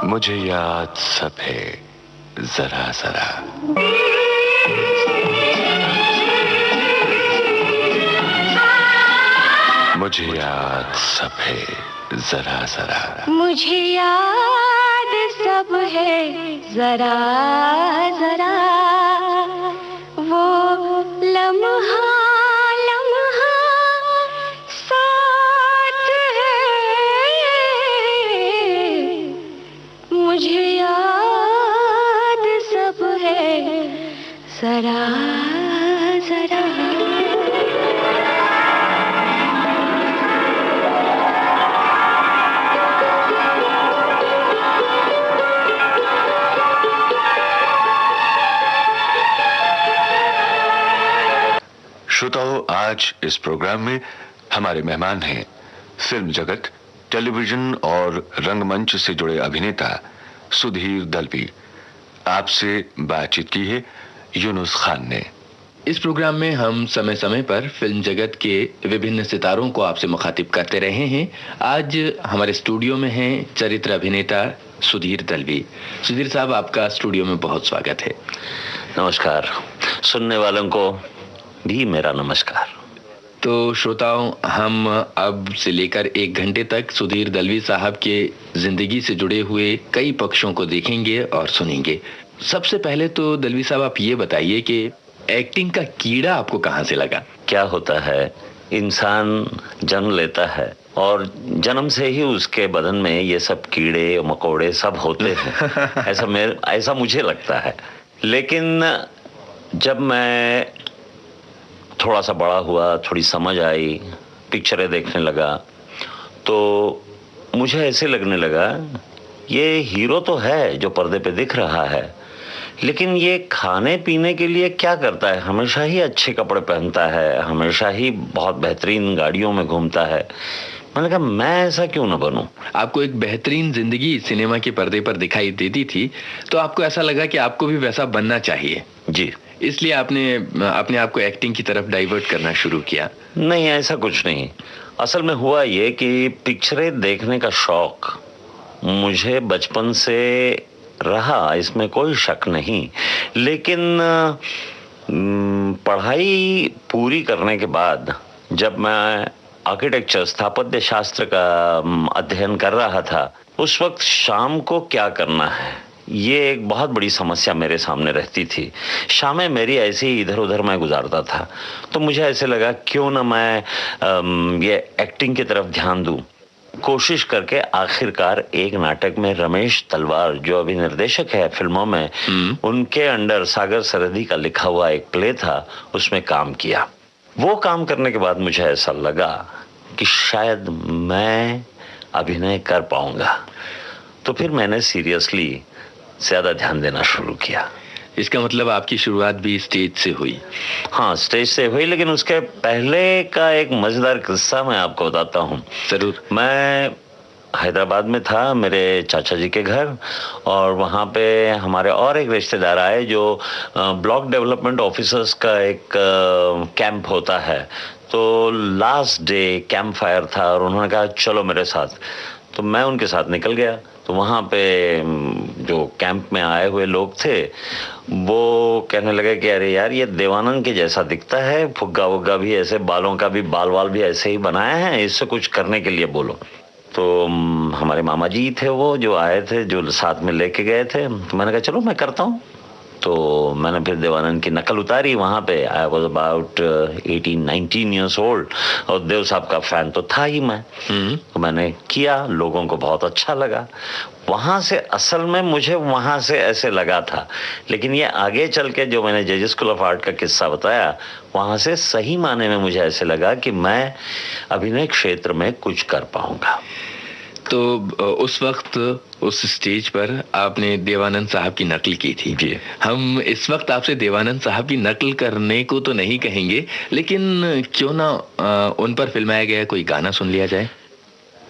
मुझे याद सब है जरा जरा, मुझे याद सब है जरा जरा, मुझे याद सब है जरा जरा, वो लम्हा लम्हा साथ है, मुझे याद सब है जरा जरा। श्रोताओं, आज इस प्रोग्राम में हमारे मेहमान हैं फिल्म जगत, टेलीविजन और रंगमंच से जुड़े अभिनेता सुधीर दलवी। आपसे बातचीत की है यूनुस खान ने। इस प्रोग्राम में हम समय समय पर फिल्म जगत के विभिन्न सितारों को आपसे मुखातिब करते रहे हैं। आज हमारे स्टूडियो में हैं चरित्र अभिनेता सुधीर दलवी। सुधीर साहब, आपका स्टूडियो में बहुत स्वागत है। नमस्कार। सुनने वालों को भी मेरा नमस्कार। तो श्रोताओं, हम अब से लेकर 1 घंटे तक सुधीर दलवी साहब के जिंदगी से जुड़े हुए कई पक्षों को देखेंगे और सुनेंगे। सबसे पहले तो दलवी साहब, आप ये बताइए कि एक्टिंग का कीड़ा आपको कहाँ से लगा? क्या होता है, इंसान जन्म लेता है और जन्म से ही उसके बदन में ये सब कीड़े मकोड़े सब होते हैं। ऐसा मुझे लगता है। लेकिन जब मैं थोड़ा सा बड़ा हुआ, थोड़ी समझ आई, पिक्चरें देखने लगा, तो मुझे ऐसे लगने लगा ये हीरो तो है जो पर्दे पे दिख रहा है, लेकिन ये खाने पीने के लिए क्या करता है? हमेशा ही अच्छे कपड़े पहनता है, हमेशा ही बहुत बेहतरीन गाड़ियों में घूमता है। मैंने कहा मैं ऐसा क्यों ना बनूं? आपको एक बेहतरीन जिंदगी सिनेमा के पर्दे पर दिखाई देती थी, तो आपको ऐसा लगा कि आपको भी वैसा बनना चाहिए। जी। इसलिए आपने अपने आप को एक्टिंग की तरफ डाइवर्ट करना शुरू किया? नहीं, ऐसा कुछ नहीं। असल में हुआ ये कि पिक्चरें देखने का शौक मुझे बचपन से रहा, इसमें कोई शक नहीं। लेकिन पढ़ाई पूरी करने के बाद जब मैं आर्किटेक्चर, स्थापत्य शास्त्र का अध्ययन कर रहा था, उस वक्त शाम को क्या करना है ये एक बहुत बड़ी समस्या मेरे सामने रहती थी। शामें मेरी ऐसे ही इधर उधर मैं गुजारता था, तो मुझे ऐसे लगा क्यों ना मैं ये एक्टिंग की तरफ ध्यान दूं। कोशिश करके आखिरकार एक नाटक में रमेश तलवार, जो अभी निर्देशक है फिल्मों में, उनके अंडर सागर सरहदी का लिखा हुआ एक प्ले था, उसमें काम किया। वो काम करने के बाद मुझे ऐसा लगा कि शायद मैं अभिनय कर पाऊंगा। तो फिर मैंने सीरियसली ज्यादा ध्यान देना शुरू किया। इसका मतलब आपकी शुरुआत भी स्टेज से हुई? हाँ, स्टेज से हुई, लेकिन उसके पहले का एक मजेदार किस्सा मैं आपको बताता हूँ। जरूर। मैं हैदराबाद में था मेरे चाचा जी के घर, और वहाँ पे हमारे और एक रिश्तेदार आए जो ब्लॉक डेवलपमेंट ऑफिसर्स का एक कैंप होता है। तो लास्ट डे कैंप फायर था और उन्होंने कहा चलो मेरे साथ। तो मैं उनके साथ निकल गया। तो वहाँ पे जो कैंप में आए हुए लोग थे वो कहने लगे कि अरे यार ये देवानंद के जैसा दिखता है, फुग्गा वुग्गा भी ऐसे, बालों का भी बाल वाल भी ऐसे ही बनाए हैं, इससे कुछ करने के लिए बोलो। तो हमारे मामा जी थे वो जो आए थे, जो साथ में लेके गए थे। तो मैंने कहा चलो मैं करता हूँ। तो मैंने फिर देवानंद की नकल उतारी वहाँ पे। I was about 18-19 years old, और देव साहब का फैन तो था ही मैं। तो मैंने किया, लोगों को बहुत अच्छा लगा। वहाँ से असल में मुझे वहाँ से ऐसे लगा था, लेकिन ये आगे चल के जो मैंने जेजे स्कूल ऑफ आर्ट का किस्सा बताया, वहाँ से सही माने में मुझे ऐसे लगा कि मैं अभिनय क्षेत्र में कुछ कर पाऊंगा। तो उस वक्त उस स्टेज पर आपने देवानंद साहब की नकल की थी। जी। हम इस वक्त आपसे देवानंद साहब की नकल करने को तो नहीं कहेंगे, लेकिन क्यों ना उन पर फिल्माया गया कोई गाना सुन लिया जाए?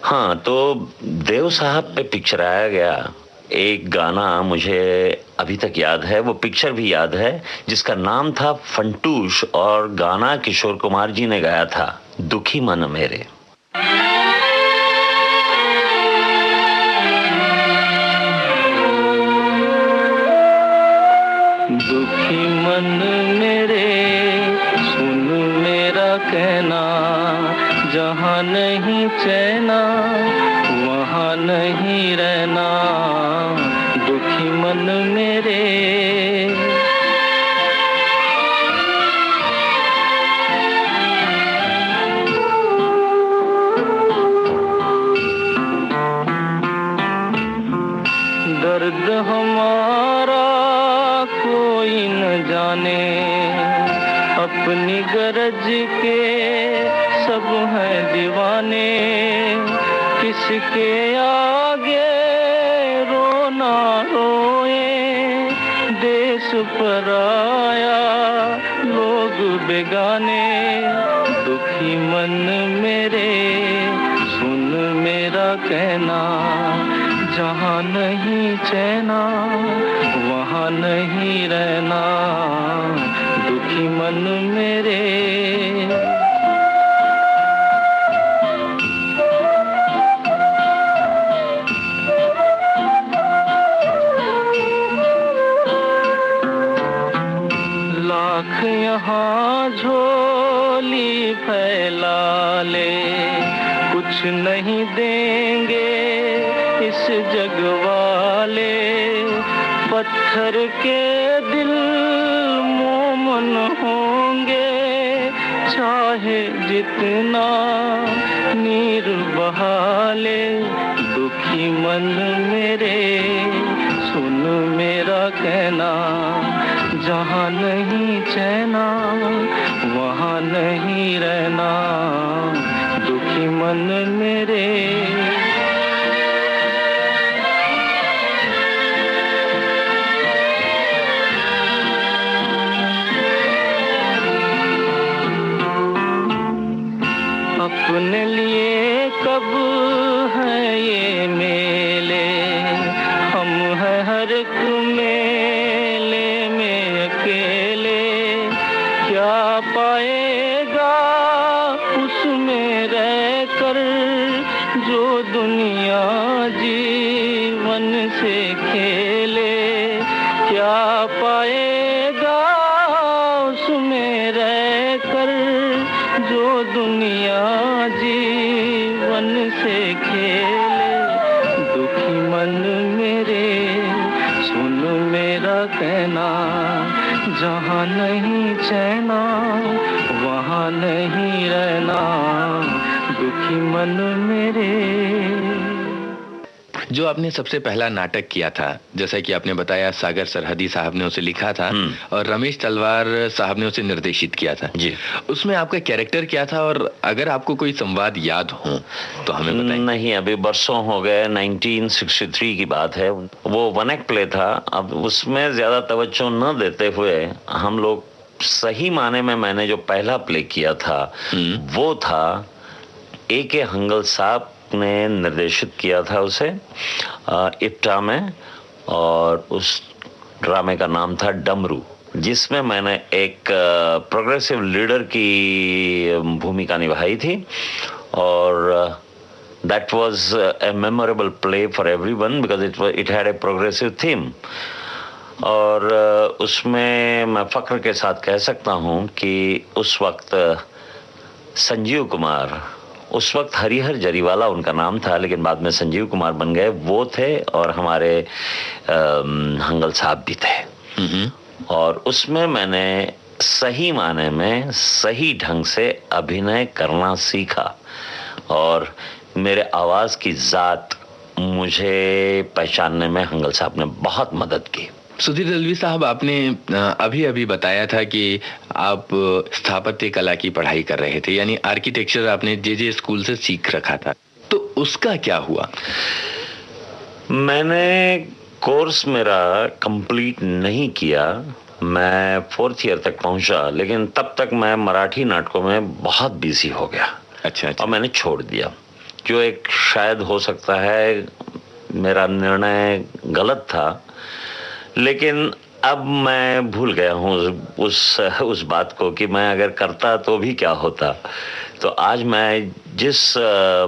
हाँ, तो देव साहब पे पिक्चर आया गया एक गाना मुझे अभी तक याद है, वो पिक्चर भी याद है, जिसका नाम था फंटूश और गाना किशोर कुमार जी ने गाया था, दुखी मन मेरे। दुखी मन मेरे सुन मेरा कहना, जहाँ नहीं चैना वहाँ नहीं रहना, दुखी मन मेरे। दर्द हमारा कोई न जाने, अपनी गरज के सब हैं दीवाने, किसके आगे रोना रोए, देश पराया लोग बेगाने, दुखी मन मेरे सुन मेरा कहना, जहाँ नहीं चैना वहाँ नहीं रहना, दुखी मन मेरे। लाख यहाँ झोली फैला ले, कुछ नहीं देंगे इस जग वाले, पत्थर के दिल मोमन होंगे, चाहे जितना नीर बहा ले, दुखी मन मेरे सुन मेरा कहना, जहाँ नहीं चैना वहाँ नहीं रहना, दुखी मन मेरे। अपने लिए कब है ये मेले, हम हैं हर एक मेले में अकेले, क्या पाएगा उसमें रहकर जो दुनिया जीवन से खेले, क्या पाएगा उसमें रहकर जो दुनिया जीवन से खेले, दुखी मन मेरे सुन मेरा कहना, जहाँ नहीं चैना वहाँ नहीं रहना, दुखी मन मेरे। जो आपने सबसे पहला नाटक किया था, जैसा कि आपने बताया सागर सरहदी साहब ने उसे लिखा था और रमेश तलवार साहब ने उसे निर्देशित किया था जी, उसमें आपका कैरेक्टर क्या था और अगर आपको कोई संवाद याद हो तो हमें बताएं। नहीं, अभी बरसों हो गए, 1963 की बात है, वो वन एक्ट प्ले था। अब उसमें ज्यादा तवज्जो न देते हुए हम लोग, सही माने में मैंने जो पहला प्ले किया था वो था A.K. हंगल साहब ने निर्देशित किया था उसे इप्टा में, और उस ड्रामे का नाम था डमरू, जिसमें मैंने एक प्रोग्रेसिव लीडर की भूमिका निभाई थी, और that was a memorable play for everyone because it had a progressive theme। और उसमें मैं फख्र के साथ कह सकता हूँ कि उस वक्त संजीव कुमार, उस वक्त हरिहर जरीवाला उनका नाम था, लेकिन बाद में संजीव कुमार बन गए, वो थे, और हमारे हंगल साहब भी थे। और उसमें मैंने सही माने में सही ढंग से अभिनय करना सीखा, और मेरे आवाज की जात मुझे पहचानने में हंगल साहब ने बहुत मदद की। सुधीर दलवी साहब, आपने अभी अभी बताया था कि आप स्थापत्य कला की पढ़ाई कर रहे थे, यानी आर्किटेक्चर आपने जे स्कूल से सीख रखा था, तो उसका क्या हुआ? मैंने कोर्स मेरा कंप्लीट नहीं किया, मैं 4th ईयर तक पहुंचा, लेकिन तब तक मैं मराठी नाटकों में बहुत बिजी हो गया। अच्छा। और मैंने छोड़ दिया, जो एक शायद हो सकता है मेरा निर्णय गलत था, लेकिन अब मैं भूल गया हूँ उस बात को कि मैं अगर करता तो भी क्या होता। तो आज मैं जिस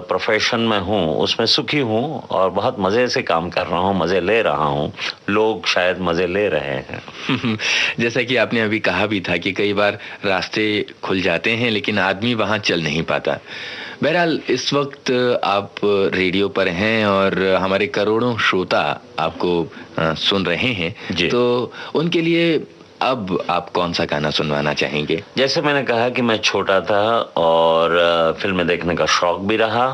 प्रोफेशन में हूँ उसमें सुखी हूँ और बहुत मज़े से काम कर रहा हूँ, मज़े ले रहा हूँ। लोग शायद मज़े ले रहे हैं। जैसा कि आपने अभी कहा भी था कि कई बार रास्ते खुल जाते हैं लेकिन आदमी वहाँ चल नहीं पाता। बहरहाल इस वक्त आप रेडियो पर हैं और हमारे करोड़ों श्रोता आपको सुन रहे हैं, तो उनके लिए अब आप कौन सा गाना सुनवाना चाहेंगे? जैसे मैंने कहा कि मैं छोटा था और फिल्में देखने का शौक भी रहा,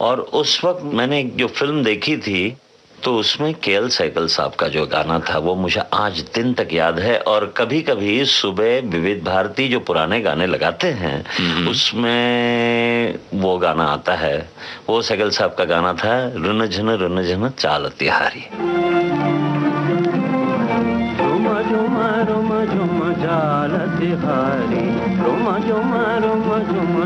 और उस वक्त मैंने जो फिल्म देखी थी तो उसमें के.एल. सहगल साहब का जो गाना था वो मुझे आज दिन तक याद है। और कभी कभी सुबह विविध भारती जो पुराने गाने लगाते हैं उसमें वो गाना आता है। वो सहगल साहब का गाना था, रुन झन चाल तिहारी। जाल तिहारी, रोमा झुमा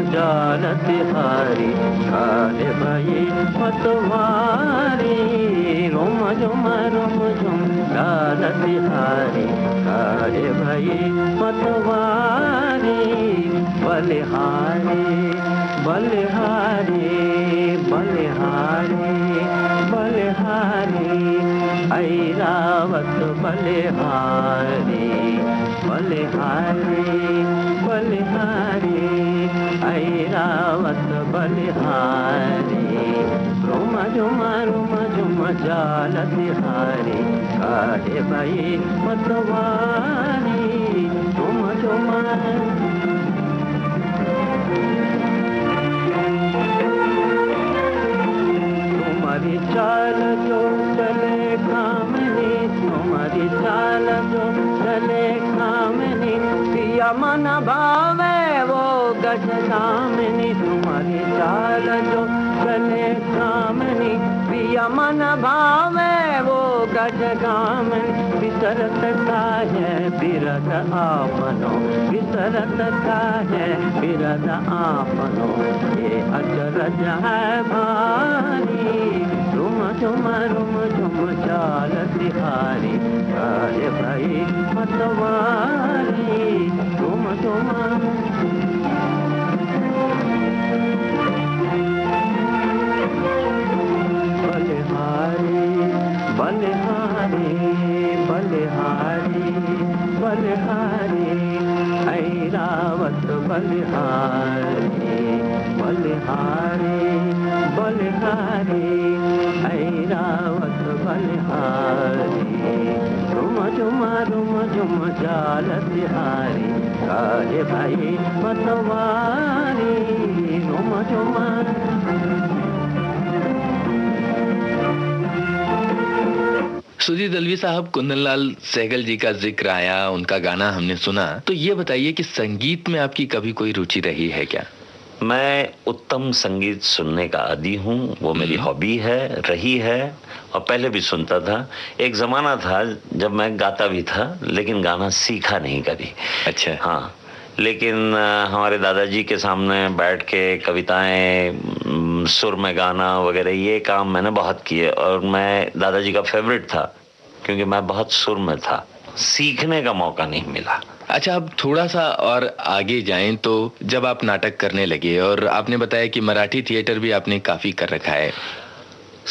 जाल तिहारी, काले भाई मतवारी, रोमा झुमा जाल तिहारी, काले भाई मतवारी, बलिहारी बलिहारी बलिहारी बलिहारी, ऐरावत बलिहारी बलिहारी बलिहारी, ऐरावत बलिहारी, रोम झुम जाल तिहारी, काहे भाई मतवारी, रोम झुमा। तुम्हारी चाल जो चले कामनी, तुम्हारी चाल जो चले कामनी, पिया मन भावे वो गज कामनी, तुम्हारी चाल जो चले कामनी, पिया मन भावे वो गज कामनी, विसरत का है बिरद आपनो, विसरत का है बिरद आपनो, ये अचरज है भारी, रुम झुम चाल तिहारी, काहे भाई मतवारी, रुम झुम। बलिहारी बलिहारी बलिहारी बलिहारी, ऐरावत बलिहारी बलिहारी बलिहारी, ऐरावत बलिहारी, रुम झुम जाल तिहारी, काहे भाई मतवारी, रुम झुमा। सुधीर दलवी साहब, कुंदनलाल सहगल जी का जिक्र आया, उनका गाना हमने सुना, तो ये बताइए कि संगीत में आपकी कभी कोई रुचि रही है क्या? मैं उत्तम संगीत सुनने का आदी हूँ, वो मेरी हॉबी है, रही है, और पहले भी सुनता था। एक ज़माना था जब मैं गाता भी था लेकिन गाना सीखा नहीं कभी। अच्छा। हाँ, लेकिन हमारे दादाजी के सामने बैठ के कविताएं, सुर में गाना वगैरह, ये काम मैंने बहुत किए और मैं दादाजी का फेवरेट था क्योंकि मैं बहुत सुर में था। सीखने का मौका नहीं मिला। अच्छा, अब थोड़ा सा और आगे जाएं तो जब आप नाटक करने लगे और आपने बताया कि मराठी थिएटर भी आपने काफी कर रखा है।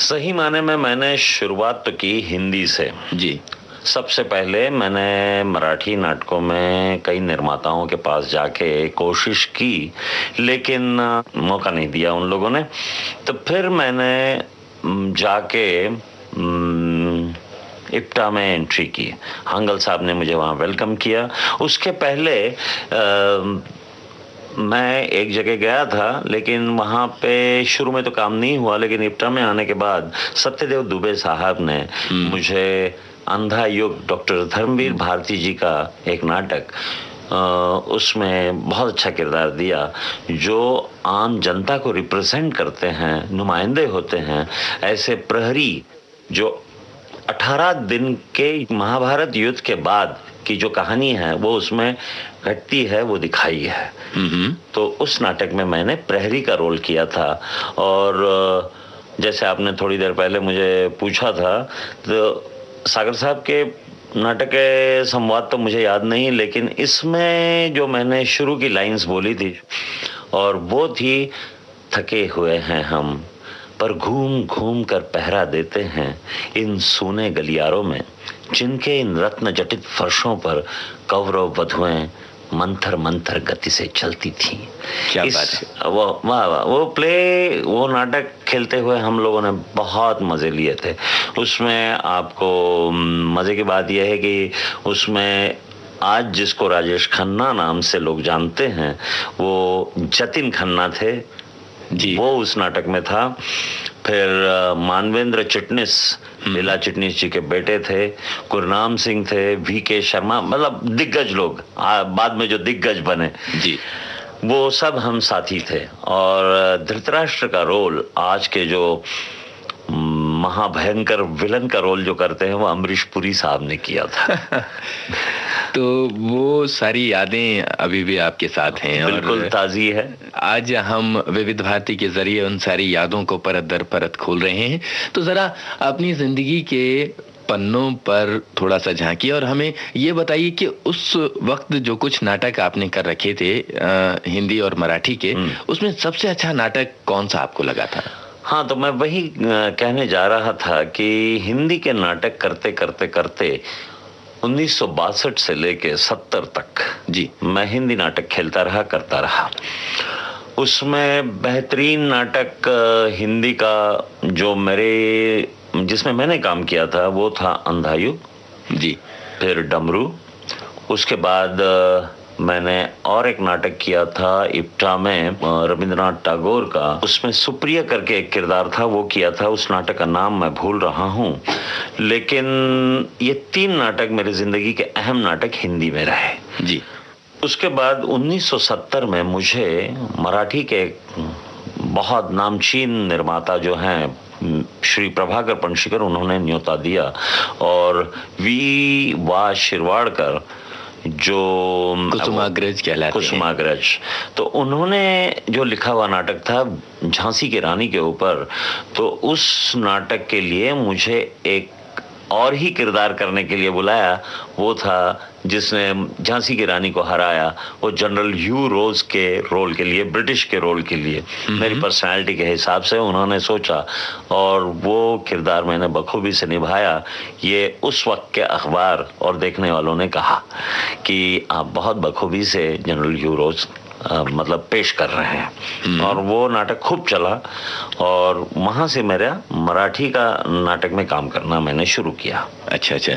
सही माने में मैंने शुरुआत तो की हिंदी से जी। सबसे पहले मैंने मराठी नाटकों में कई निर्माताओं के पास जाके कोशिश की लेकिन मौका नहीं दिया उन लोगों ने। तो फिर मैंने जाके इप्टा में एंट्री की। हांगल साहब ने मुझे वहाँ वेलकम किया। उसके पहले मैं एक जगह गया था लेकिन वहाँ पे शुरू में तो काम नहीं हुआ, लेकिन इप्टा में आने के बाद सत्यदेव दुबे साहब ने मुझे अंधा युग डॉक्टर धर्मवीर भारती जी का एक नाटक, उसमें बहुत अच्छा किरदार दिया। जो आम जनता को रिप्रेजेंट करते हैं, नुमाइंदे होते हैं, ऐसे प्रहरी जो 18 दिन के महाभारत युद्ध के बाद की जो कहानी है वो उसमें घटती है, वो दिखाई है। तो उस नाटक में मैंने प्रहरी का रोल किया था और जैसे आपने थोड़ी देर पहले मुझे पूछा था, तो सागर साहब के नाटक के संवाद तो मुझे याद नहीं, लेकिन इसमें जो मैंने शुरू की लाइंस बोली थी और वो थी, थके हुए हैं हम पर घूम घूम कर पहरा देते हैं इन सूने गलियारों में, जिनके इन रत्न जटित फर्शों पर कौरव वधुएं मंथर मंथर गति से चलती थी। क्या बात है। वो प्ले, वो नाटक खेलते हुए हम लोगों ने बहुत मजे लिए थे। उसमें आपको मजे की बात यह है कि उसमें आज जिसको राजेश खन्ना नाम से लोग जानते हैं, वो जतिन खन्ना थे जी, वो उस नाटक में था। फिर मानवेंद्र चिटनिस, लीला चिटनिस जी के बेटे थे, गुरनाम सिंह थे, VK शर्मा, मतलब दिग्गज लोग, बाद में जो दिग्गज बने जी, वो सब हम साथी थे। और धृतराष्ट्र का रोल, आज के जो महाभयंकर विलन का रोल जो करते हैं, वो अमरीश पुरी साहब ने किया था। तो वो सारी यादें अभी भी आपके साथ हैं, बिल्कुल ताज़ी है। आज हम विविध भारती के जरिए उन सारी यादों को परत दर परत खोल रहे हैं। तो जरा अपनी जिंदगी के पन्नों पर थोड़ा सा झांकिए और हमें ये बताइए कि उस वक्त जो कुछ नाटक आपने कर रखे थे हिंदी और मराठी के, उसमें सबसे अच्छा नाटक कौन सा आपको लगा था? हाँ, तो मैं वही कहने जा रहा था कि हिंदी के नाटक करते करते करते 1962 से लेके 70 तक जी, मैं हिंदी नाटक खेलता रहा, करता रहा। उसमें बेहतरीन नाटक हिंदी का जो जिसमें मैंने काम किया था वो था अंधायुग जी, फिर डमरू। उसके बाद मैंने और एक नाटक किया था इप्टा में रविंद्रनाथ टैगोर का, उसमें सुप्रिया करके एक किरदार था, वो किया था। उस नाटक का नाम मैं भूल रहा हूँ, लेकिन ये 3 नाटक मेरी जिंदगी के अहम नाटक हिंदी में रहे जी। उसके बाद 1970 में मुझे मराठी के बहुत नामचीन निर्माता जो हैं श्री प्रभाकर पणशीकर, उन्होंने न्योता दिया और वा शिरवाड़कर जो कुसुमाग्रज कहलाते हैं, कुसुमाग्रज, तो उन्होंने जो लिखा हुआ नाटक था झांसी की रानी के ऊपर, तो उस नाटक के लिए मुझे एक और ही किरदार करने के लिए बुलाया। वो था जिसने झांसी की रानी को हराया, वो जनरल ह्यू रोज के रोल के लिए, ब्रिटिश के रोल के लिए मेरी पर्सनालिटी के हिसाब से उन्होंने सोचा और वो किरदार मैंने बखूबी से निभाया। ये उस वक्त के अखबार और देखने वालों ने कहा कि आप बहुत बखूबी से जनरल ह्यू रोज मतलब पेश कर रहे हैं, और वो नाटक खूब चला और वहाँ से मेरा मराठी का नाटक में काम करना मैंने शुरू किया। अच्छा अच्छा।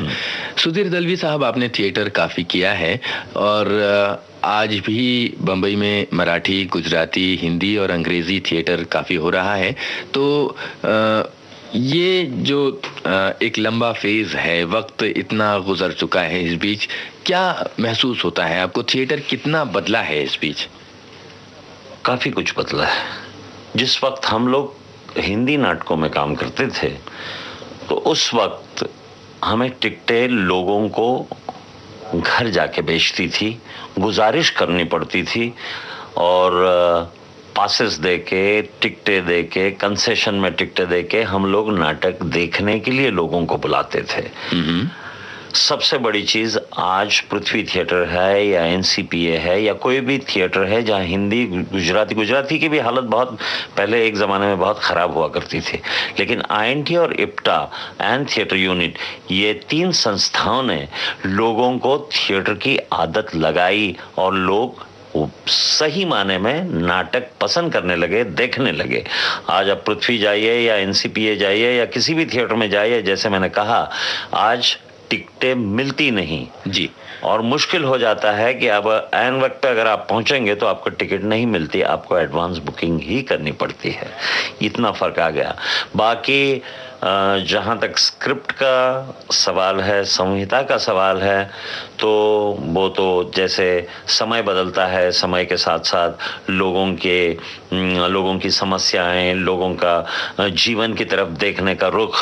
सुधीर दलवी साहब, आपने थिएटर काफ़ी किया है और आज भी बम्बई में मराठी, गुजराती, हिंदी और अंग्रेज़ी थिएटर काफ़ी हो रहा है। तो ये जो एक लंबा फेज है, वक्त इतना गुजर चुका है, इस बीच क्या महसूस होता है आपको? थिएटर कितना बदला है इस बीच? काफ़ी कुछ बदला है। जिस वक्त हम लोग हिंदी नाटकों में काम करते थे, तो उस वक्त हमें टिकटें लोगों को घर जाके बेचती थी, गुजारिश करनी पड़ती थी और पासेस दे के, टिकटें दे के, कंसेशन में टिकटें दे के हम लोग नाटक देखने के लिए लोगों को बुलाते थे। सबसे बड़ी चीज़ आज पृथ्वी थिएटर है या NCPA है या कोई भी थिएटर है जहाँ हिंदी, गुजराती की भी हालत बहुत पहले एक ज़माने में बहुत ख़राब हुआ करती थी, लेकिन INT और इप्टा एंड थिएटर यूनिट, ये 3 संस्थाओं ने लोगों को थिएटर की आदत लगाई और लोग सही माने में नाटक पसंद करने लगे, देखने लगे। आज आप पृथ्वी जाइए या NCPA जाइए या किसी भी थिएटर में जाइए, जैसे मैंने कहा, आज टिकटें मिलती नहीं जी, और मुश्किल हो जाता है कि अब ऐन वक्त पे अगर आप पहुंचेंगे तो आपको टिकट नहीं मिलती, आपको एडवांस बुकिंग ही करनी पड़ती है। इतना फर्क आ गया। बाकी जहाँ तक स्क्रिप्ट का सवाल है, संहिता का सवाल है, तो वो तो जैसे समय बदलता है, समय के साथ साथ लोगों की समस्याएं, लोगों का जीवन की तरफ देखने का रुख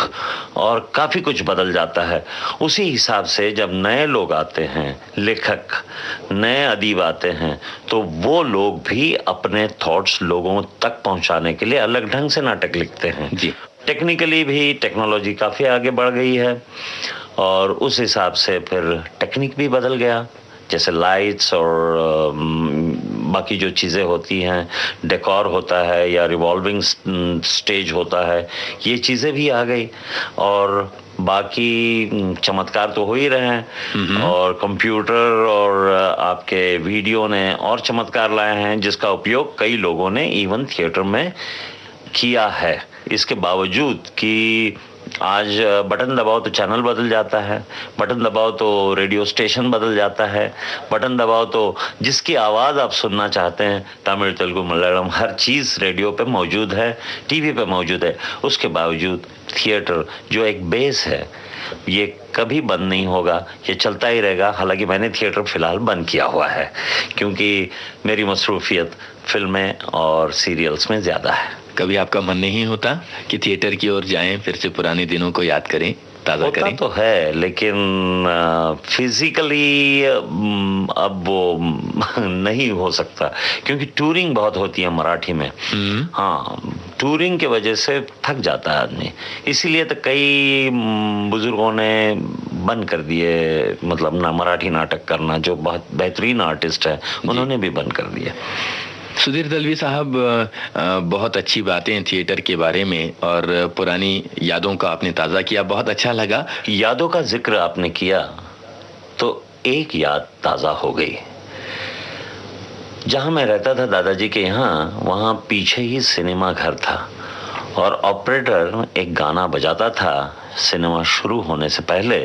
और काफ़ी कुछ बदल जाता है। उसी हिसाब से जब नए लोग आते हैं, लेखक, नए अदीब आते हैं, तो वो लोग भी अपने थॉट्स लोगों तक पहुंचाने के लिए अलग ढंग से नाटक लिखते हैं जी। टेक्निकली भी टेक्नोलॉजी काफ़ी आगे बढ़ गई है और उस हिसाब से फिर टेक्निक भी बदल गया, जैसे लाइट्स और बाकी जो चीज़ें होती हैं, डेकोर होता है या रिवॉल्विंग स्टेज होता है, ये चीज़ें भी आ गई। और बाकी चमत्कार तो हो ही रहे हैं और कंप्यूटर और आपके वीडियो ने और चमत्कार लाए हैं, जिसका उपयोग कई लोगों ने इवन थिएटर में किया है। इसके बावजूद कि आज बटन दबाओ तो चैनल बदल जाता है, बटन दबाओ तो रेडियो स्टेशन बदल जाता है, बटन दबाओ तो जिसकी आवाज़ आप सुनना चाहते हैं, तमिल, तेलुगु, मलयालम, हर चीज़ रेडियो पे मौजूद है, टीवी पे मौजूद है। उसके बावजूद थिएटर जो एक बेस है, ये कभी बंद नहीं होगा, ये चलता ही रहेगा। हालांकि मैंने थिएटर फिलहाल बंद किया हुआ है क्योंकि मेरी मसरूफियत फिल्में और सीरियल्स में ज़्यादा है। कभी आपका मन नहीं होता कि थिएटर की ओर जाएं, फिर से पुराने दिनों को याद करें, ताज़ा करें? होता तो है, लेकिन फिजिकली अब वो नहीं हो सकता क्योंकि टूरिंग बहुत होती है मराठी में। हाँ, टूरिंग के वजह से थक जाता है आदमी, इसीलिए तो कई बुजुर्गों ने बंद कर दिए, मतलब ना मराठी नाटक करना। जो बहुत बेहतरीन आर्टिस्ट है उन्होंने भी बंद कर दिया। सुधीर दलवी साहब, बहुत अच्छी बातें थिएटर के बारे में और पुरानी यादों का आपने ताज़ा किया, बहुत अच्छा लगा। यादों का जिक्र आपने किया तो एक याद ताज़ा हो गई। जहाँ मैं रहता था दादाजी के यहाँ, वहाँ पीछे ही सिनेमा घर था और ऑपरेटर एक गाना बजाता था सिनेमा शुरू होने से पहले।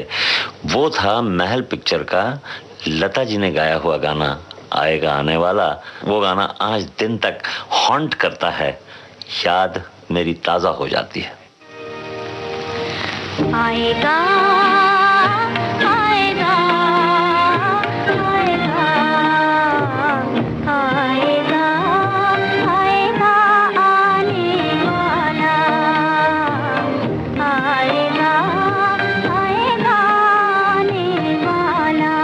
वो था महल पिक्चर का लता जी ने गाया हुआ गाना, आएगा आने वाला। वो गाना आज दिन तक हॉन्ट करता है, याद मेरी ताज़ा हो जाती है। आएगा आएगा आएगा आएगा आएगा आने वाला, आएगा आएगा आने वाला।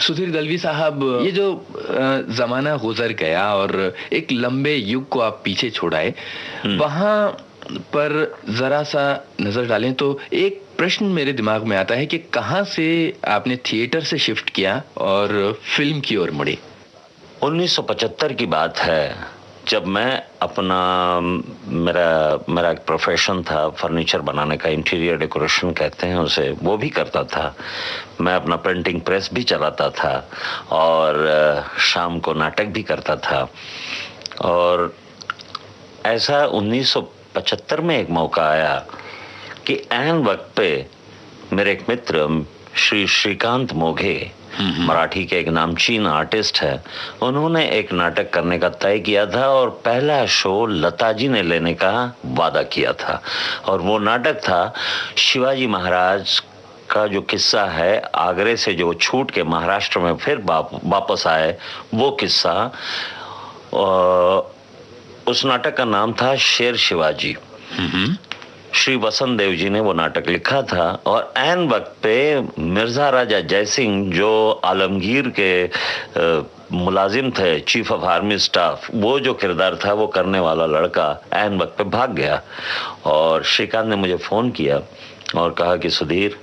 सुधीर दलवी साहब, ये जो जमाना गुजर गया और एक लंबे युग को आप पीछे छोड़ाए, वहां पर जरा सा नजर डालें तो एक प्रश्न मेरे दिमाग में आता है कि कहां से आपने थिएटर से शिफ्ट किया और फिल्म की ओर मुड़े? 1975 की बात है, जब मैं अपना मेरा एक प्रोफेशन था फर्नीचर बनाने का, इंटीरियर डेकोरेशन कहते हैं उसे, वो भी करता था। मैं अपना प्रिंटिंग प्रेस भी चलाता था और शाम को नाटक भी करता था। और ऐसा 1975 में एक मौका आया कि ऐन वक्त पे मेरे एक मित्र श्री श्रीकांत मोघे, मराठी के एक नामचीन आर्टिस्ट है, उन्होंने एक नाटक करने का तय किया था और पहला शो लता जी ने लेने का वादा किया था। और वो नाटक था शिवाजी महाराज का जो किस्सा है, आगरे से जो छूट के महाराष्ट्र में फिर वापस आए, वो किस्सा। उस नाटक का नाम था शेर शिवाजी। श्री वसंत देव जी ने वो नाटक लिखा था और ऐन वक्त पे मिर्जा राजा जयसिंह, जो आलमगीर के मुलाजिम थे, चीफ ऑफ आर्मी स्टाफ, वो जो किरदार था वो करने वाला लड़का ऐन वक्त पे भाग गया। और श्रीकांत ने मुझे फ़ोन किया और कहा कि सुधीर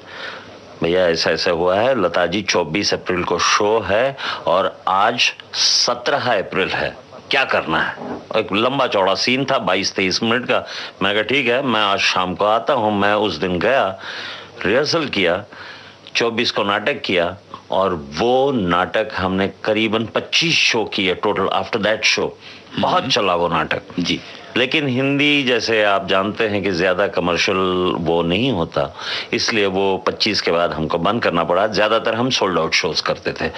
भैया ऐसा ऐसा हुआ है, लता जी 24 अप्रैल को शो है और आज 17 अप्रैल है, क्या करना है? एक लंबा चौड़ा सीन था 22-23 मिनट का। मैं कहा ठीक है, मैं आज शाम को आता हूँ। मैं उस दिन गया, रिहर्सल किया, 24 को नाटक किया और वो नाटक हमने करीबन 25 शो किए टोटल। आफ्टर दैट शो बहुत चला वो नाटक जी। लेकिन हिंदी जैसे आप जानते हैं कि ज़्यादा कमर्शियल वो नहीं होता, इसलिए वो 25 के बाद हमको बंद करना पड़ा। ज़्यादातर हम सोल्ड आउट शोज करते थे।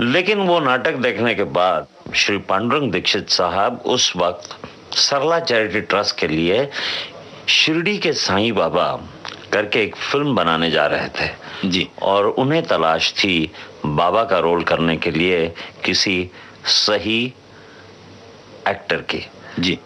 लेकिन वो नाटक देखने के बाद श्री पांडुरंग दीक्षित साहब उस वक्त सरला चैरिटी ट्रस्ट के लिए शिरडी के साईं बाबा करके एक फिल्म बनाने जा रहे थे जी। और उन्हें तलाश थी बाबा का रोल करने के लिए किसी सही एक्टर की जी।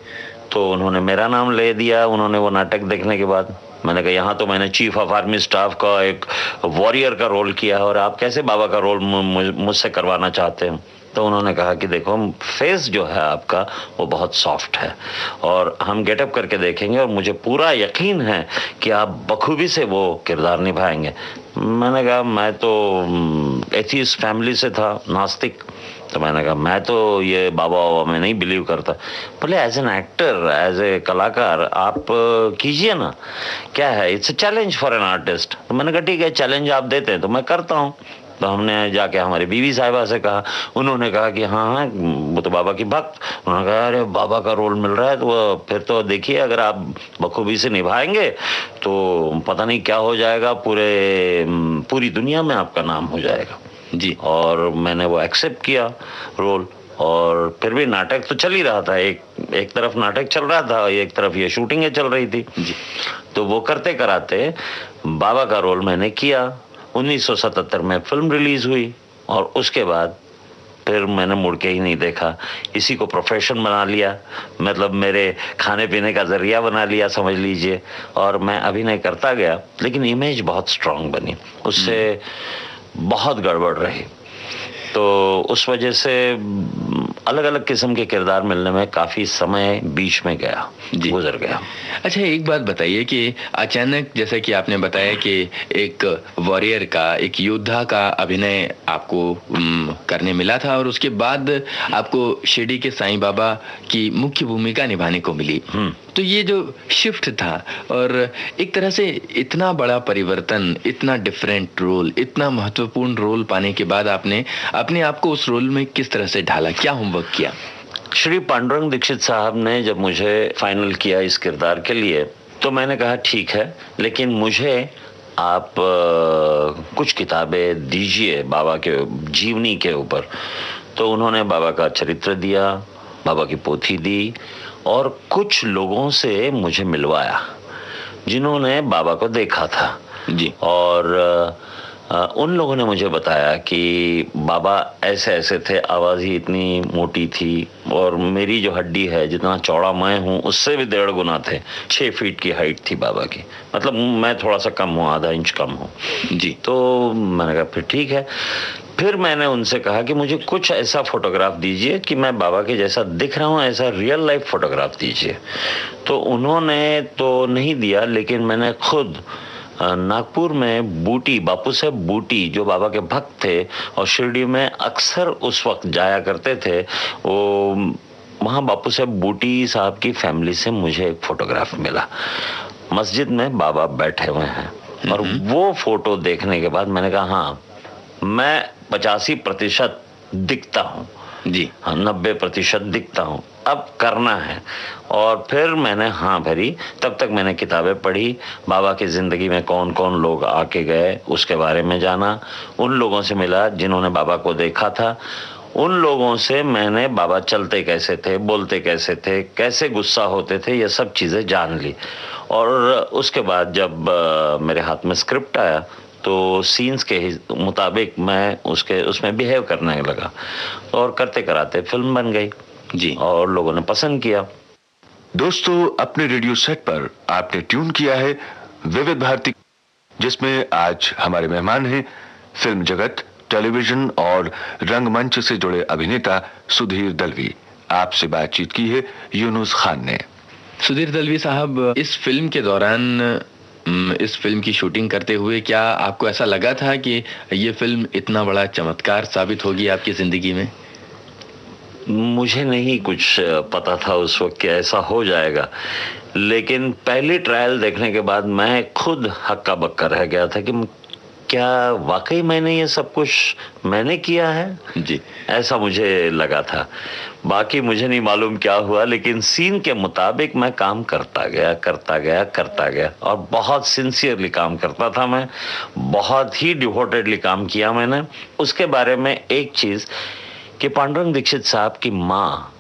तो उन्होंने मेरा नाम ले दिया। उन्होंने वो नाटक देखने के बाद, मैंने कहा यहाँ तो मैंने चीफ ऑफ आर्मी स्टाफ का एक वॉरियर का रोल किया है और आप कैसे बाबा का रोल मुझसे करवाना चाहते हैं? तो उन्होंने कहा कि देखो, फेस जो है आपका वो बहुत सॉफ्ट है और हम गेटअप करके देखेंगे और मुझे पूरा यकीन है कि आप बखूबी से वो किरदार निभाएंगे। मैंने कहा मैं तो एथीस्ट फैमिली से था, नास्तिक, तो मैंने कहा मैं तो ये बाबा में नहीं बिलीव करता। बोले as an actor, as a कलाकार आप कीजिए ना, क्या है, it's a challenge for an artist. तो मैंने कहा ठीक है, चैलेंज आप देते हैं तो मैं करता हूँ। तो हमने जाके हमारी बीवी साहिबा से कहा, उन्होंने कहा कि हाँ हाँ वो तो बाबा की भक्त। उन्होंने कहा अरे बाबा का रोल मिल रहा है तो फिर तो देखिए अगर आप बखूबी से निभाएंगे तो पता नहीं क्या हो जाएगा, पूरी दुनिया में आपका नाम हो जाएगा जी। और मैंने वो एक्सेप्ट किया रोल। और फिर भी नाटक तो चल ही रहा था, एक तरफ नाटक चल रहा था, एक तरफ ये शूटिंगें चल रही थी जी। तो वो करते कराते बाबा का रोल मैंने किया। 1977 में फिल्म रिलीज हुई और उसके बाद फिर मैंने मुड़ के ही नहीं देखा। इसी को प्रोफेशन बना लिया, मतलब मेरे खाने पीने का जरिया बना लिया समझ लीजिए। और मैं अभिनय करता गया, लेकिन इमेज बहुत स्ट्रांग बनी, उससे बहुत गड़बड़ रही। तो उस वजह से अलग अलग किस्म के किरदार मिलने में काफ़ी समय बीच में गया, गुजर गया। अच्छा, एक बात बताइए कि अचानक जैसा कि आपने बताया कि एक वॉरियर का, एक योद्धा का अभिनय आपको करने मिला था और उसके बाद आपको शिरडी के साईं बाबा की मुख्य भूमिका निभाने को मिली, तो ये जो शिफ्ट था और एक तरह से इतना बड़ा परिवर्तन, इतना डिफरेंट रोल, इतना महत्वपूर्ण रोल पाने के बाद आपने अपने आप को उस रोल में किस तरह से ढाला, क्या होमवर्क किया? श्री पांडुरंग दीक्षित साहब ने जब मुझे फाइनल किया इस किरदार के लिए, तो मैंने कहा ठीक है, लेकिन मुझे आप कुछ किताबें दीजिए बाबा के जीवनी के ऊपर। तो उन्होंने बाबा का चरित्र दिया, बाबा की पोथी दी और कुछ लोगों से मुझे मिलवाया जिन्होंने बाबा को देखा था जी। और उन लोगों ने मुझे बताया कि बाबा ऐसे ऐसे थे, आवाज़ ही इतनी मोटी थी और मेरी जो हड्डी है, जितना चौड़ा मैं हूँ उससे भी 1.5 गुना थे। 6 फीट की हाइट थी बाबा की, मतलब मैं थोड़ा सा कम हूँ, आधा इंच कम हूँ जी। तो मैंने कहा फिर ठीक है। फिर मैंने उनसे कहा कि मुझे कुछ ऐसा फोटोग्राफ दीजिए कि मैं बाबा के जैसा दिख रहा हूँ, ऐसा रियल लाइफ फोटोग्राफ दीजिए। तो उन्होंने तो नहीं दिया, लेकिन मैंने खुद नागपुर में बूटी, बापू साहब बूटी जो बाबा के भक्त थे और शिरडी में अक्सर उस वक्त जाया करते थे, वो वहाँ बापू साहब बूटी साहब की फैमिली से मुझे एक फोटोग्राफ मिला। मस्जिद में बाबा बैठे हुए हैं और वो फोटो देखने के बाद मैंने कहा हाँ, मैं 85% दिखता हूँ जी, हाँ 90% दिखता हूँ, अब करना है। और फिर मैंने हाँ भरी। तब तक मैंने किताबें पढ़ी, बाबा की ज़िंदगी में कौन कौन लोग आके गए उसके बारे में जाना, उन लोगों से मिला जिन्होंने बाबा को देखा था, उन लोगों से मैंने बाबा चलते कैसे थे, बोलते कैसे थे, कैसे गुस्सा होते थे, ये सब चीज़ें जान ली। और उसके बाद जब मेरे हाथ में स्क्रिप्ट आया तो सीन्स के मुताबिक मैं उसमें बिहेव करने लगा और करते कराते फिल्म बन गई जी, और लोगों ने पसंद किया। दोस्तों, अपने रेडियो सेट पर आपने ट्यून किया है विविध भारती, जिसमें आज हमारे मेहमान हैं फिल्म जगत, टेलीविजन और रंगमंच से जुड़े अभिनेता सुधीर दलवी। आपसे बातचीत की है यूनुस खान ने। सुधीर दलवी साहब, इस फिल्म के दौरान, इस फिल्म की शूटिंग करते हुए क्या आपको ऐसा लगा था कि ये फिल्म इतना बड़ा चमत्कार साबित होगी आपकी जिंदगी में? मुझे नहीं कुछ पता था उस वक्त कि ऐसा हो जाएगा, लेकिन पहली ट्रायल देखने के बाद मैं खुद हक्का बक्का रह गया था कि क्या वाकई मैंने ये सब कुछ मैंने किया है जी, ऐसा मुझे लगा था। बाकी मुझे नहीं मालूम क्या हुआ, लेकिन सीन के मुताबिक मैं काम करता गया और बहुत सिंसियरली काम करता था मैं, बहुत ही डिवोटेडली काम किया मैंने। उसके बारे में एक चीज़ कि पांडुरंग दीक्षित साहब की माँ,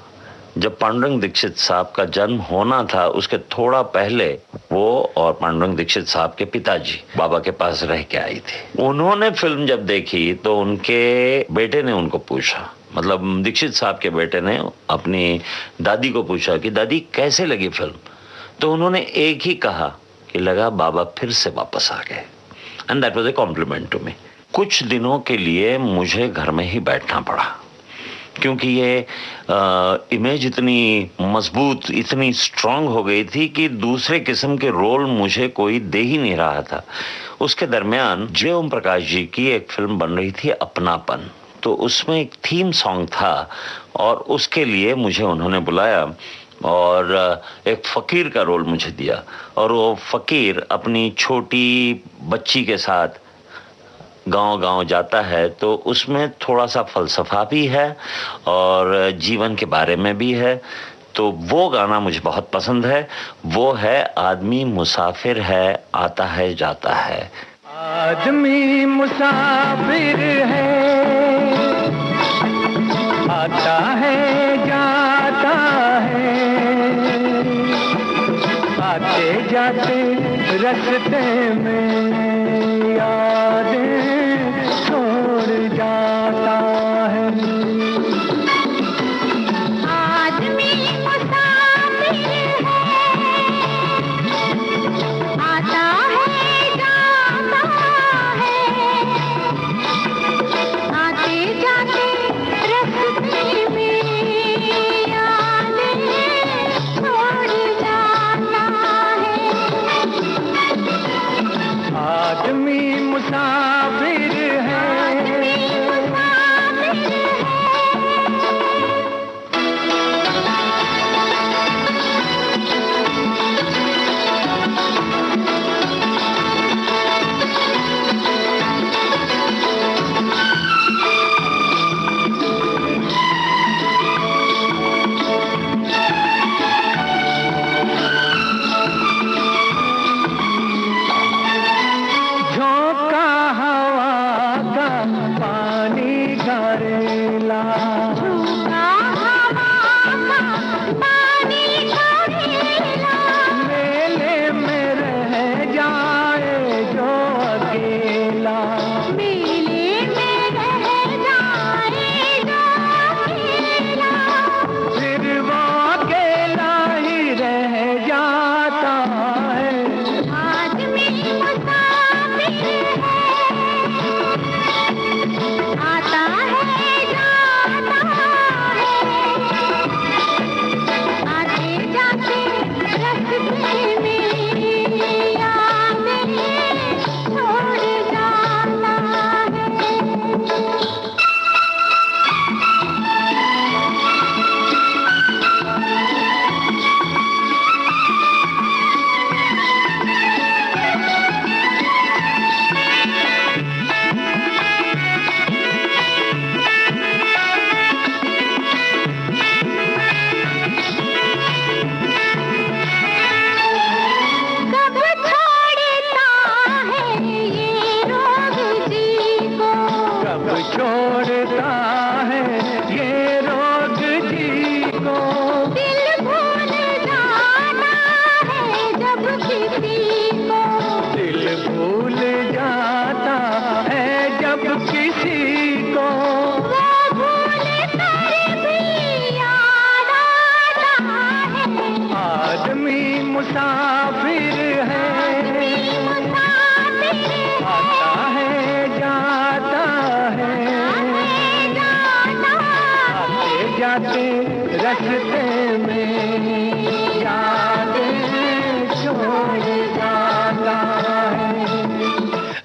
जब पांडुरंग दीक्षित साहब का जन्म होना था उसके थोड़ा पहले वो और पांडुरंग दीक्षित साहब के पिताजी बाबा के पास रह के आई थी। उन्होंने फिल्म जब देखी तो उनके बेटे ने उनको पूछा, मतलब दीक्षित साहब के बेटे ने अपनी दादी को पूछा कि दादी कैसे लगी फिल्म, तो उन्होंने एक ही कहा कि लगा बाबा फिर से वापस आ गए, and that was a compliment to me. कुछ दिनों के लिए मुझे घर में ही बैठना पड़ा क्योंकि ये इमेज इतनी मजबूत, इतनी स्ट्रांग हो गई थी कि दूसरे किस्म के रोल मुझे कोई दे ही नहीं रहा था। उसके दरमियान जय ओम प्रकाश जी की एक फिल्म बन रही थी अपनापन, तो उसमें एक थीम सॉन्ग था और उसके लिए मुझे उन्होंने बुलाया और एक फ़कीर का रोल मुझे दिया, और वो फ़कीर अपनी छोटी बच्ची के साथ गांव-गांव जाता है, तो उसमें थोड़ा सा फ़लसफ़ा भी है और जीवन के बारे में भी है। तो वो गाना मुझे बहुत पसंद है, वो है आदमी मुसाफिर है, आता है जाता है। आदमी मुसाफिर है, आता है जाता है, आते जाते रास्ते में यादें छोड़ जाता है। आदमी मुसाफिर है, आता है जाता है, आते जाते रास्ते में यादें छोड़ जाता है। आदमी मुसाफिर है, झोंका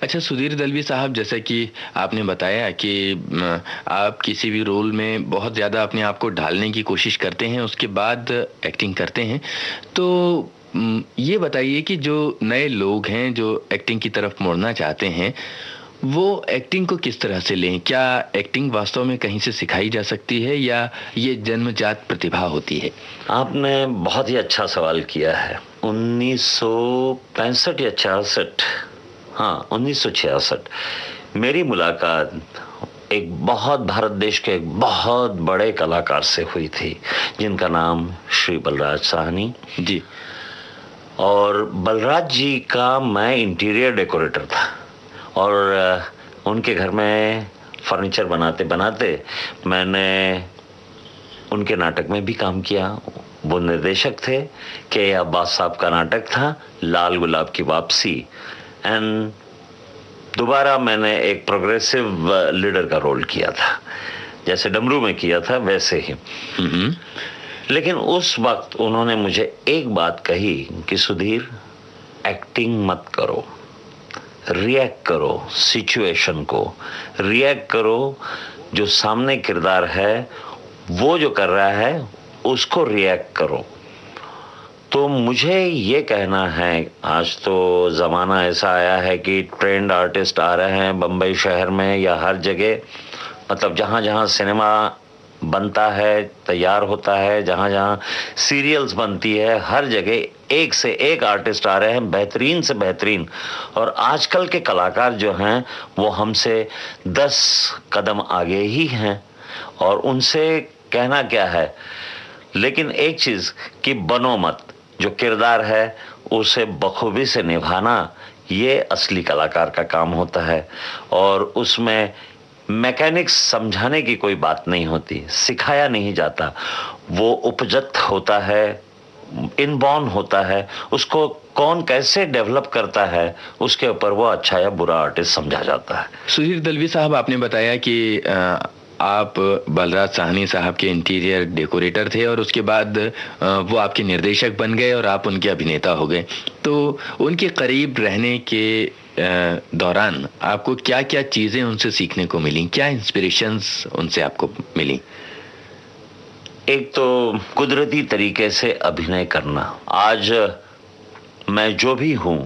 अच्छा सुधीर दलवी साहब, जैसा कि आपने बताया कि आप किसी भी रोल में बहुत ज़्यादा अपने आप को ढालने की कोशिश करते हैं, उसके बाद एक्टिंग करते हैं, तो ये बताइए कि जो नए लोग हैं जो एक्टिंग की तरफ मुड़ना चाहते हैं, वो एक्टिंग को किस तरह से लें? क्या एक्टिंग वास्तव में कहीं से सिखाई जा सकती है या ये जन्मजात प्रतिभा होती है? आपने बहुत ही अच्छा सवाल किया है। 1965 या 66, हाँ 1966 मेरी मुलाकात एक बहुत भारत देश के एक बहुत बड़े कलाकार से हुई थी, जिनका नाम श्री बलराज साहनी जी। और बलराज जी का मैं इंटीरियर डेकोरेटर था और उनके घर में फर्नीचर बनाते बनाते मैंने उनके नाटक में भी काम किया। वो निर्देशक थे के अब्बास साहब का नाटक था लाल गुलाब की वापसी, एंड दोबारा मैंने एक प्रोग्रेसिव लीडर का रोल किया था, जैसे डमरू में किया था वैसे ही। लेकिन उस वक्त उन्होंने मुझे एक बात कही कि सुधीर, एक्टिंग मत करो, रिएक्ट करो सिचुएशन को, रिएक्ट करो, जो सामने किरदार है वो जो कर रहा है उसको रिएक्ट करो। तो मुझे ये कहना है, आज तो ज़माना ऐसा आया है कि ट्रेंड आर्टिस्ट आ रहे हैं बम्बई शहर में या हर जगह, मतलब जहाँ जहाँ सिनेमा बनता है, तैयार होता है, जहाँ जहाँ सीरियल्स बनती है, हर जगह एक से एक आर्टिस्ट आ रहे हैं, बेहतरीन से बेहतरीन। और आजकल के कलाकार जो हैं वो हमसे 10 कदम आगे ही हैं, और उनसे कहना क्या है, लेकिन एक चीज़ कि बनो मत, जो किरदार है उसे बखूबी से निभाना ये असली कलाकार का काम होता है। और उसमें मैकेनिक्स समझाने की कोई बात नहीं होती, सिखाया नहीं जाता, वो उपजत होता है, इनबॉर्न होता है, उसको कौन कैसे डेवलप करता है उसके ऊपर वो अच्छा या बुरा आर्टिस्ट समझा जाता है। सुधीर दलवी साहब, आपने बताया कि आप बलराज साहनी साहब के इंटीरियर डेकोरेटर थे और उसके बाद वो आपके निर्देशक बन गए और आप उनके अभिनेता हो गए। तो उनके करीब रहने के दौरान आपको क्या क्या चीज़ें उनसे सीखने को मिली, क्या इंस्पिरेशंस उनसे आपको मिली? एक तो कुदरती तरीके से अभिनय करना। आज मैं जो भी हूँ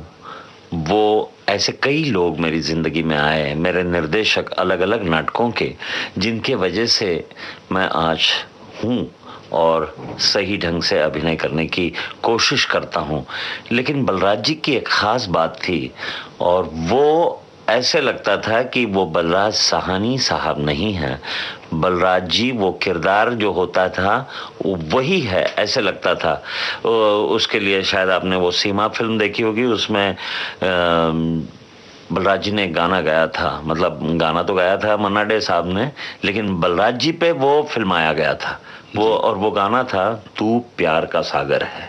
वो ऐसे कई लोग मेरी ज़िंदगी में आए, मेरे निर्देशक अलग अलग नाटकों के, जिनके वजह से मैं आज हूँ और सही ढंग से अभिनय करने की कोशिश करता हूँ। लेकिन बलराज जी की एक ख़ास बात थी, और वो ऐसे लगता था कि वो बलराज साहनी साहब नहीं है, बलराज जी वो किरदार जो होता था वो वही है, ऐसे लगता था। उसके लिए शायद आपने वो सीमा फिल्म देखी होगी, उसमें बलराज जी ने गाना गाया था, मतलब गाना तो गाया था मन्ना डे साहब ने, लेकिन बलराज जी पे वो फिल्माया गया था वो, और वो गाना था तू प्यार का सागर है।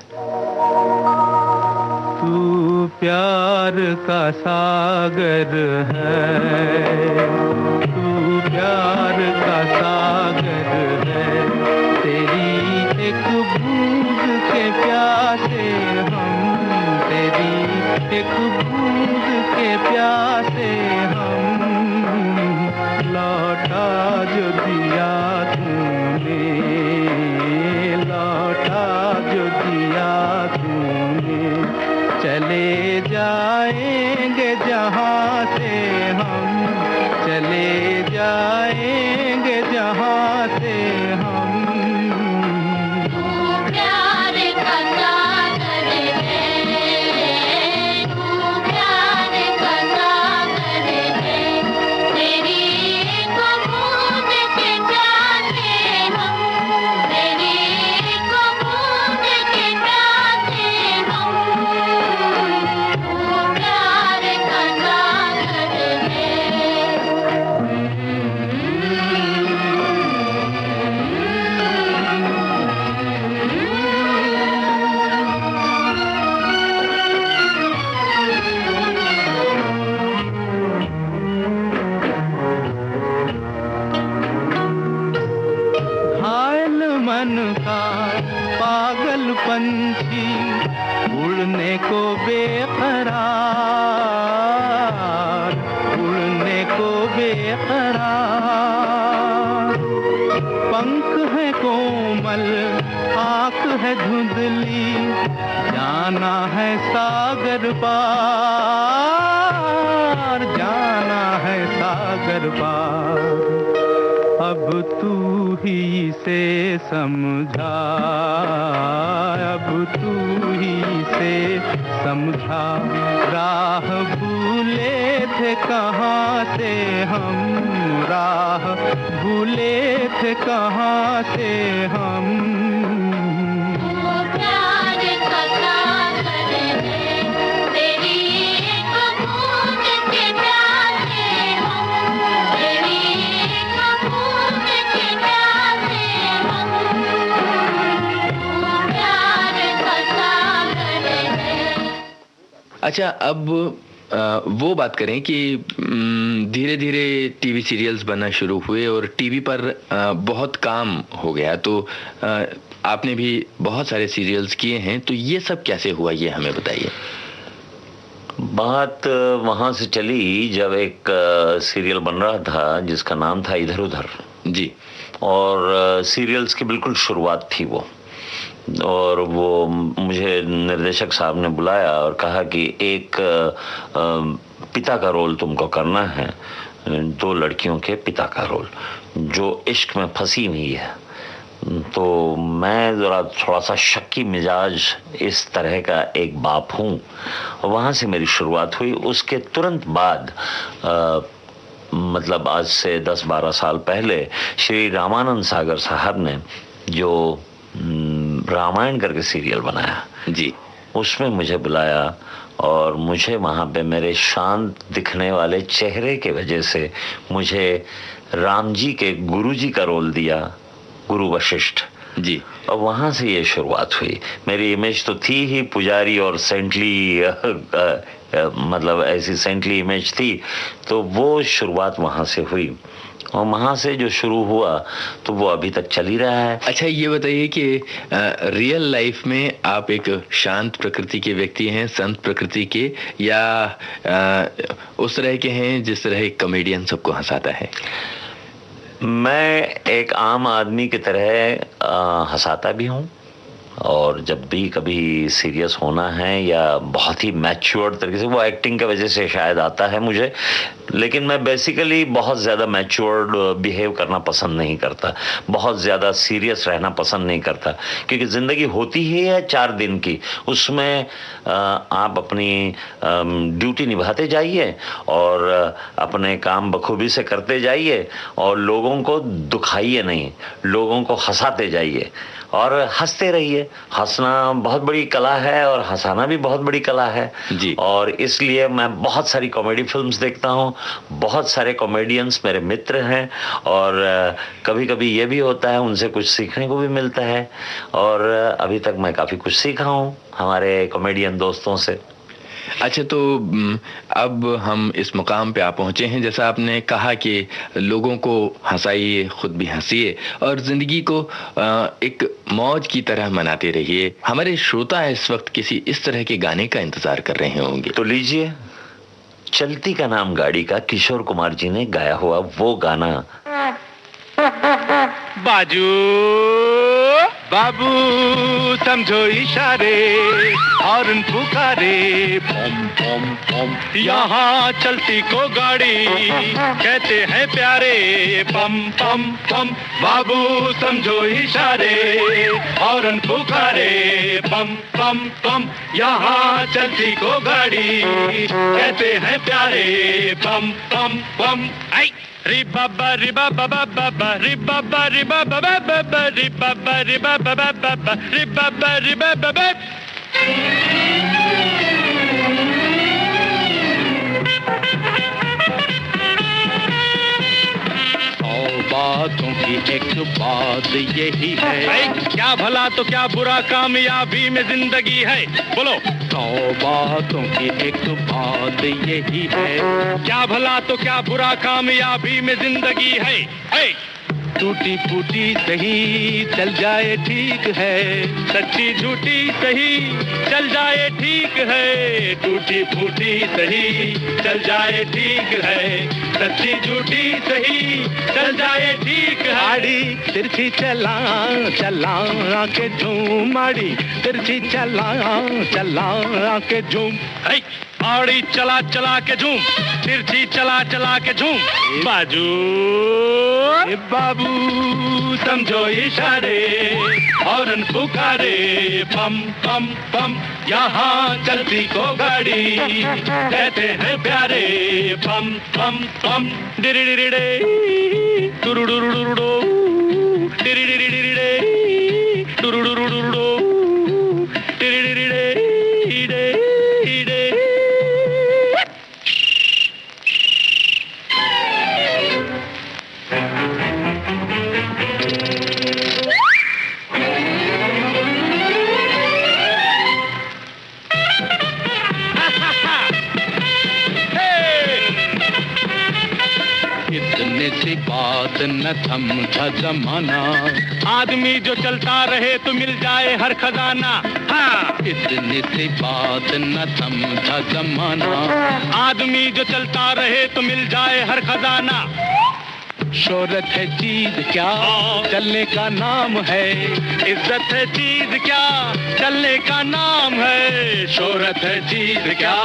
तू प्यार का सागर है, तू प्यार का सागर है, तेरी एक बूंद के प्यासे हम, तेरी एक बूंद के प्यासे हम, लौटा जो दिया तूने, लौटा जो दिया तूने, चले जाएंगे जहाँ से हम, चले जाएंगे जहाँ से हम। तू प्यार का सागर है, तू प्यार का सागर है, तेरी एक बूंद के प्यासे हम, तेरी एक बूंद के प्यासे हम, तू प्यार का सागर है। सागर पार, जाना है सागर पार। अब तू ही से समझा, अब तू ही से समझा। राह भूले थे कहाँ से हम, राह भूले थे कहाँ से हम। वो प्यार का सागर है, तेरी एक बूंद के प्यासे हम, तेरी एक बूंद के प्यासे हम। वो प्यार का सागर है। अच्छा, अब वो बात करें कि धीरे धीरे टीवी सीरियल्स बनना शुरू हुए और टीवी पर बहुत काम हो गया, तो आपने भी बहुत सारे सीरियल्स किए हैं, तो ये सब कैसे हुआ, ये हमें बताइए। बात वहाँ से चली जब एक सीरियल बन रहा था जिसका नाम था इधर उधर जी, और सीरियल्स की बिल्कुल शुरुआत थी वो। और वो मुझे निर्देशक साहब ने बुलाया और कहा कि एक पिता का रोल तुमको करना है, 2 लड़कियों के पिता का रोल जो इश्क में फंसी हुई है। तो मैं ज़रा थोड़ा सा शक्की मिजाज इस तरह का एक बाप हूँ, वहाँ से मेरी शुरुआत हुई। उसके तुरंत बाद मतलब आज से 10-12 साल पहले श्री रामानंद सागर साहब ने जो रामायण करके सीरियल बनाया जी, उसमें मुझे बुलाया और मुझे वहाँ पे मेरे शांत दिखने वाले चेहरे के वजह से मुझे राम जी के गुरु जी का रोल दिया, गुरु वशिष्ठ जी। और वहाँ से ये शुरुआत हुई। मेरी इमेज तो थी ही पुजारी और सेंटली मतलब ऐसी सेंटली इमेज थी, तो वो शुरुआत वहाँ से हुई और वहाँ से जो शुरू हुआ तो वो अभी तक चल ही रहा है। अच्छा, ये बताइए कि रियल लाइफ में आप एक शांत प्रकृति के व्यक्ति हैं, संत प्रकृति के, या उस तरह के हैं जिस तरह एक कॉमेडियन सबको हंसाता है? मैं एक आम आदमी की तरह हंसाता भी हूँ, और जब भी कभी सीरियस होना है या बहुत ही मैच्योर्ड तरीके से, वो एक्टिंग की वजह से शायद आता है मुझे, लेकिन मैं बेसिकली बहुत ज़्यादा मैच्योर्ड बिहेव करना पसंद नहीं करता, बहुत ज़्यादा सीरियस रहना पसंद नहीं करता, क्योंकि ज़िंदगी होती ही है 4 दिन की, उसमें आप अपनी ड्यूटी निभाते जाइए और अपने काम बखूबी से करते जाइए और लोगों को दुखाइए नहीं, लोगों को हंसाते जाइए और हंसते रहिए। हंसना बहुत बड़ी कला है और हंसाना भी बहुत बड़ी कला है जी। और इसलिए मैं बहुत सारी कॉमेडी फिल्म्स देखता हूँ, बहुत सारे कॉमेडियंस मेरे मित्र हैं और कभी कभी ये भी होता है उनसे कुछ सीखने को भी मिलता है, और अभी तक मैं काफ़ी कुछ सीखा हूँ हमारे कॉमेडियन दोस्तों से। अच्छा, तो अब हम इस मुकाम पे आप पहुंचे हैं, जैसा आपने कहा कि लोगों को हंसाइए, खुद भी हंसिए और जिंदगी को एक मौज की तरह मनाते रहिए। हमारे श्रोता इस वक्त किसी इस तरह के गाने का इंतजार कर रहे होंगे, तो लीजिए चलती का नाम गाड़ी का किशोर कुमार जी ने गाया हुआ वो गाना। बाजू बाबू समझो इशारे, हॉर्न पुकारे, पम पम पम, यहाँ चलती को गाड़ी कहते हैं प्यारे, पम पम पम। बाबू समझो इशारे, हॉर्न पुकारे, पम पम पम, यहाँ चलती को गाड़ी कहते हैं प्यारे, पम पम पम। आई रि बाबा रि बाबा बाबा रि बाबा रि बाबा बाबा रि बाबा रि बाबा बाबा रि बाबा रि बाबा। बातों की एक बात यही है, क्या भला तो क्या बुरा कामयाबी में जिंदगी है, बोलो। 100 बातों की एक बात यही है, क्या भला तो क्या बुरा कामयाबी में जिंदगी है। टूटी फूटी सही चल जाए ठीक है, सच्ची झूठी सही चल जाए ठीक है, टूटी फूटी सही चल जाए ठीक है, सच्ची झूठी सही चल जाए ठीक है। आड़ी तिरछी चला चला के झूम, आड़ी तिरछी चला चला के झूम, आड़ी चला चला के झूम, तिरछी चला चला के झूम, बाजू बाबू समझो इशारे, हॉर्न पुकारे, पम पम पम, यहाँ चलती को गाड़ी कहते हैं प्यारे, पम पम पम, डिरिडिरिडे टुरुडुरुडुरुडो, डिरिडिरिडिरिडे टुरुडुरुडुरुडो, डिरिडिरिडे इडे इडे। इतने सी बात न थमता जमाना, आदमी जो चलता रहे तो मिल जाए हर खजाना, हाँ। इतने सी बात न थमता जमाना, आदमी जो चलता रहे तो मिल जाए हर खजाना। शोहरत है चीज क्या चलने का नाम है, इज्जत है चीज क्या चलने का नाम है, शोहरत है चीज क्या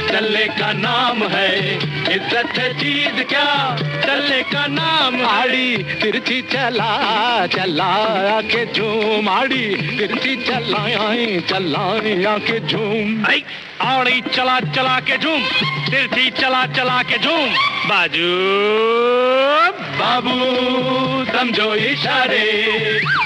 चलने का नाम है, इज्जत है चीज क्या चलने का नाम। आड़ी तिरछी चला चला के झूम, आड़ी तिरछी चला चला के झूम, आड़ी चला चला के झूम, तिरछी चला चला के झूम, बाजू बाबू समझो इशारे,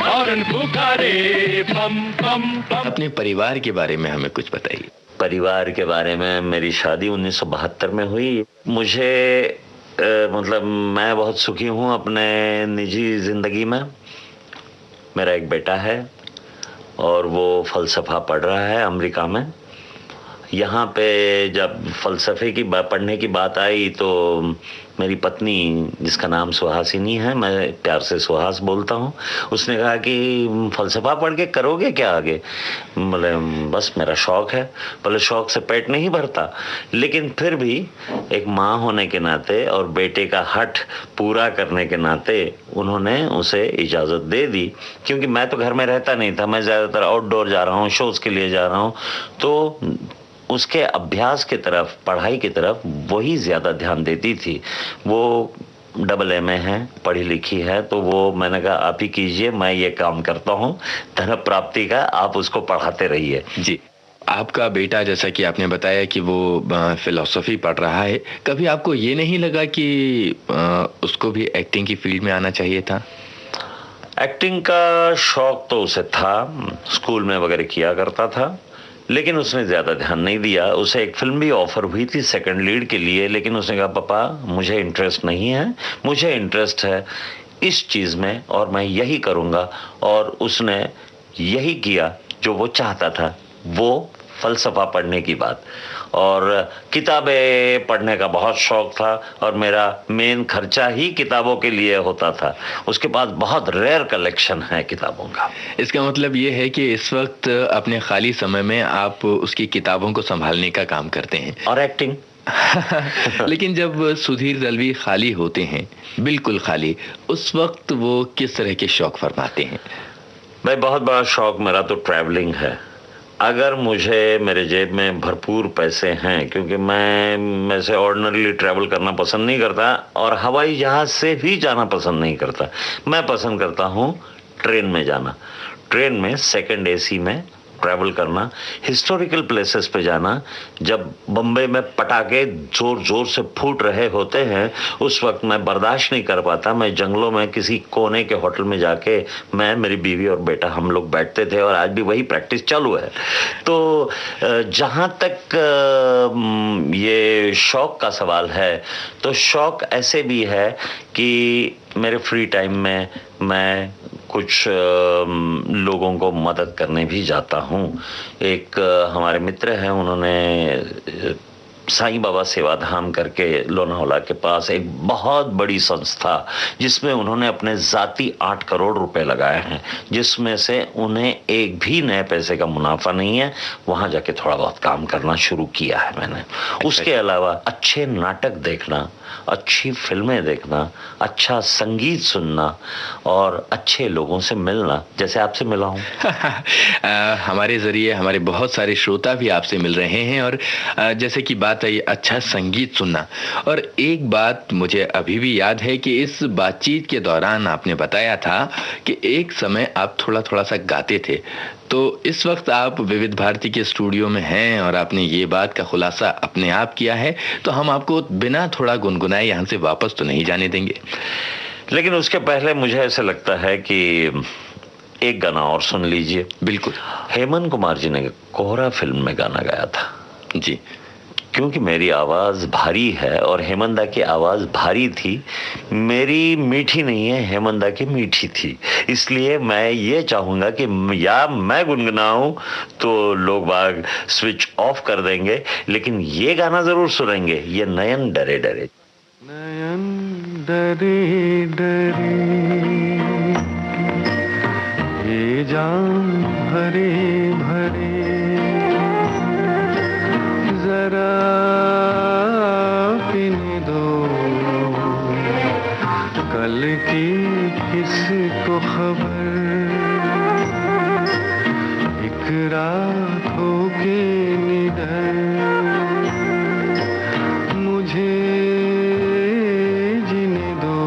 हॉर्न पुकारे, पम पम पम। अपने परिवार के बारे में हमें कुछ बताइए। परिवार के बारे में, मेरी शादी 1972 में हुई। मुझे मतलब मैं बहुत सुखी हूँ अपने निजी जिंदगी में। मेरा एक बेटा है और वो फलसफा पढ़ रहा है अमेरिका में। यहाँ पे जब फलसफे की पढ़ने की बात आई तो मेरी पत्नी, जिसका नाम सुहासिनी है, मैं प्यार से सुहास बोलता हूँ, उसने कहा कि फलसफा पढ़ के करोगे क्या आगे? बोले बस मेरा शौक है। बोले शौक से पेट नहीं भरता, लेकिन फिर भी एक माँ होने के नाते और बेटे का हठ पूरा करने के नाते उन्होंने उसे इजाज़त दे दी। क्योंकि मैं तो घर में रहता नहीं था, मैं ज़्यादातर आउटडोर जा रहा हूँ, शोज़ के लिए जा रहा हूँ, तो उसके अभ्यास की तरफ, पढ़ाई की तरफ वही ज़्यादा ध्यान देती थी। वो AA है, पढ़ी लिखी है, तो वो मैंने कहा आप ही कीजिए, मैं ये काम करता हूँ धन प्राप्ति का, आप उसको पढ़ाते रहिए। जी, आपका बेटा जैसा कि आपने बताया कि वो फिलॉसफी पढ़ रहा है, कभी आपको ये नहीं लगा कि उसको भी एक्टिंग की फील्ड में आना चाहिए था? एक्टिंग का शौक तो उसे था, स्कूल में वगैरह किया करता था, लेकिन उसने ज़्यादा ध्यान नहीं दिया। उसे एक फिल्म भी ऑफर हुई थी सेकंड लीड के लिए, लेकिन उसने कहा पापा मुझे इंटरेस्ट नहीं है, मुझे इंटरेस्ट है इस चीज़ में और मैं यही करूँगा। और उसने यही किया जो वो चाहता था, वो फलसफा पढ़ने की बात। और किताबें पढ़ने का बहुत शौक था और मेरा मेन खर्चा ही किताबों के लिए होता था। उसके पास बहुत रेयर कलेक्शन है किताबों का। इसका मतलब ये है कि इस वक्त अपने खाली समय में आप उसकी किताबों को संभालने का काम करते हैं और एक्टिंग। लेकिन जब सुधीर दलवी खाली होते हैं, बिल्कुल खाली, उस वक्त वो किस तरह के शौक फरमाते हैं? भाई बहुत बड़ा शौक मेरा तो ट्रैवलिंग है। अगर मुझे, मेरे जेब में भरपूर पैसे हैं, क्योंकि मैं से ऑर्डिनरीली ट्रैवल करना पसंद नहीं करता और हवाई जहाज़ से भी जाना पसंद नहीं करता। मैं पसंद करता हूँ ट्रेन में जाना, ट्रेन में सेकंड AC में ट्रैवल करना, हिस्टोरिकल प्लेसेस पे जाना। जब बम्बई में पटाखे जोर जोर से फूट रहे होते हैं उस वक्त मैं बर्दाश्त नहीं कर पाता। मैं जंगलों में किसी कोने के होटल में जाके मैं, मेरी बीवी और बेटा, हम लोग बैठते थे और आज भी वही प्रैक्टिस चालू है। तो जहाँ तक ये शौक का सवाल है, तो शौक ऐसे भी है कि मेरे फ्री टाइम में मैं कुछ लोगों को मदद करने भी जाता हूँ। एक हमारे मित्र हैं, उन्होंने साईं बाबा सेवाधाम करके लोनावाला के पास एक बहुत बड़ी संस्था, जिसमें उन्होंने अपने जाती 8 करोड़ रुपए लगाए हैं, जिसमें से उन्हें एक भी नए पैसे का मुनाफा नहीं है। वहां जाके थोड़ा बहुत काम करना शुरू किया है मैंने। उसके अलावा अच्छे नाटक देखना, अच्छी फिल्में देखना, अच्छा संगीत सुनना और अच्छे लोगों से मिलना, जैसे आपसे मिला हूँ। हमारे जरिए हमारे बहुत सारे श्रोता भी आपसे मिल रहे हैं। और जैसे कि बात आई अच्छा संगीत सुनना, और एक बात मुझे अभी भी याद है कि इस बातचीत के दौरान आपने बताया था कि एक समय आप थोड़ा थोड़ा सा गाते थे। तो इस वक्त आप विविध भारती के स्टूडियो में हैं और आपने ये बात का खुलासा अपने आप किया है, तो हम आपको बिना थोड़ा गुनगुनाए यहाँ से वापस तो नहीं जाने देंगे। लेकिन उसके पहले मुझे ऐसा लगता है कि एक गाना और सुन लीजिए। बिल्कुल। हेमंत कुमार जी ने कोहरा फिल्म में गाना गाया था जी। क्योंकि मेरी आवाज़ भारी है और हेमंदा की आवाज़ भारी थी, मेरी मीठी नहीं है, हेमंदा की मीठी थी, इसलिए मैं ये चाहूँगा कि या मैं गुनगुनाऊं तो लोग बाग स्विच ऑफ कर देंगे, लेकिन ये गाना ज़रूर सुनेंगे, ये नयन डरे डरे। नयन डरे डरे ये जान भरे भरे, जरा पीने दो कल की किसको खबर, एक रात हो के निडर मुझे जीने दो।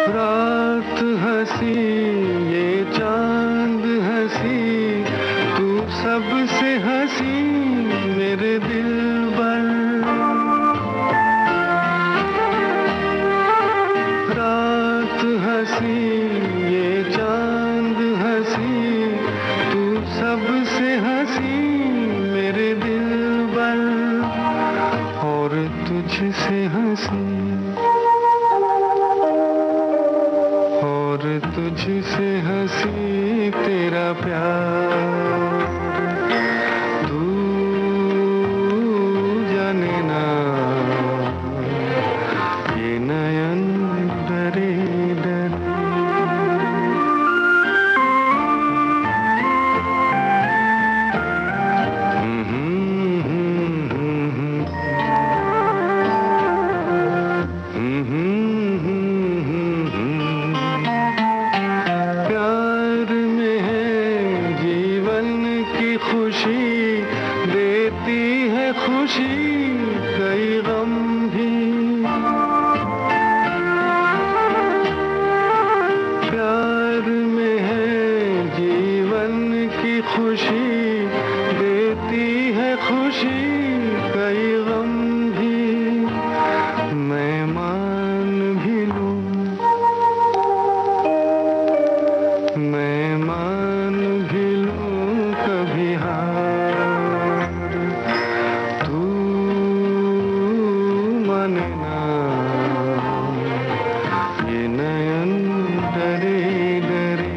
रात हंसी ये चांद हंसी, तू सबसे हंसी मेरे दिल पर। रात हंसी ये चांद हंसी, तू सबसे हंसी मेरे दिल पर, और तुझसे हंसी और तुझसे हंसी तेरा प्यार, तू जाने ना ये नयन डरे डरे। प्यार में है जीवन की खुशी, देती है खुशी कई गम भी। प्यार में है जीवन की खुशी, देती है खुशी कई गम भी। मैं मान भी लूं, मैं मान भी लूं कभी हार, तू माने ना ये नयन डरे डरे,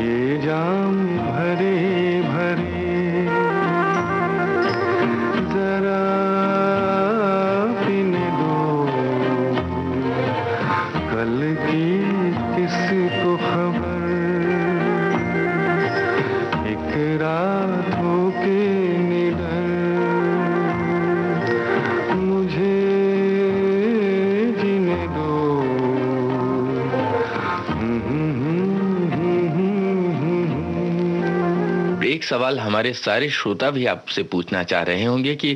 ये जाम भरे भरे, जरा पीने दो कल की किसको खबर, एक रात हो के निडर मुझे जीने दो। एक सवाल हमारे सारे श्रोता भी आपसे पूछना चाह रहे होंगे कि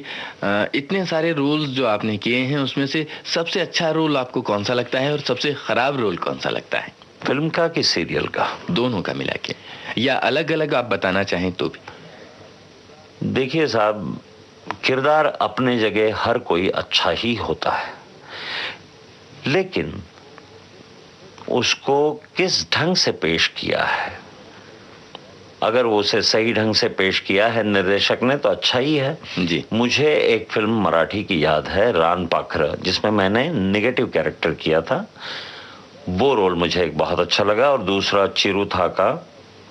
इतने सारे रोल्स जो आपने किए हैं उसमें से सबसे अच्छा रोल आपको कौन सा लगता है और सबसे खराब रोल कौन सा लगता है? फिल्म का कि सीरियल का? दोनों का मिला के, या अलग अलग आप बताना चाहें तो भी। देखिए साहब, किरदार अपने जगह हर कोई अच्छा ही होता है, लेकिन उसको किस ढंग से पेश किया है। अगर वो उसे सही ढंग से पेश किया है निर्देशक ने तो अच्छा ही है जी। मुझे एक फिल्म मराठी की याद है, रान पाखर, जिसमें मैंने निगेटिव कैरेक्टर किया था। वो रोल मुझे एक बहुत अच्छा लगा। और दूसरा चिरू था का,